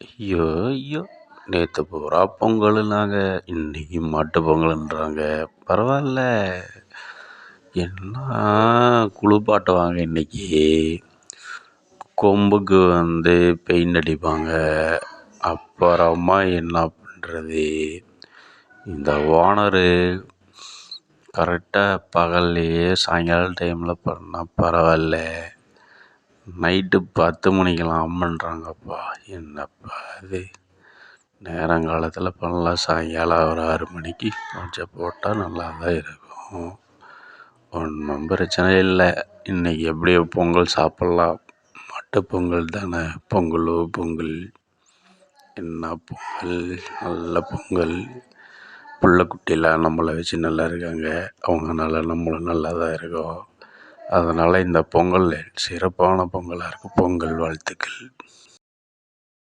ஐயோ! ஐயோ! நேத்து பூரா பொங்கலுன்னாங்க. இன்னைக்கு மாட்டு பொங்கலுன்றாங்க. பரவால்ல. என்ன குளிப்பாட்டுவாங்க இன்னைக்கு. கொம்புக்கு பெயிண்ட் அடிப்பாங்க. அப்புறமா என்ன பண்ணுறது? இந்த ஓனரு கரெக்டாக பகல்லையே சாயங்காலம் டைமில் பண்ணால் பரவாயில்ல. நைட்டு 10 மணிக்கெல்லாம் பண்ணுறாங்கப்பா. என்னப்பா இது? நேரங்காலத்தில் பண்ணலாம். சாயங்காலம் ஒரு 6 மணிக்கு கொஞ்சம் போட்டால் நல்லா தான் இருக்கும். ஒன்றும் பிரச்சனை இல்லை. இன்றைக்கி எப்படியோ பொங்கல் சாப்பிட்லாம். மாட்டு பொங்கல் தானே. பொங்கலோ பொங்கல். என்ன பொங்கல்? நல்ல பொங்கல். புள்ள குட்டிலாம் நம்மளை வச்சு நல்லா இருக்காங்க. அவங்கனால நம்மளும் நல்லா தான் இருக்கோம். அதனால் இந்த பொங்கல் சிறப்பான பொங்கலாக இருக்கும். பொங்கல் வாழ்த்துக்கள்.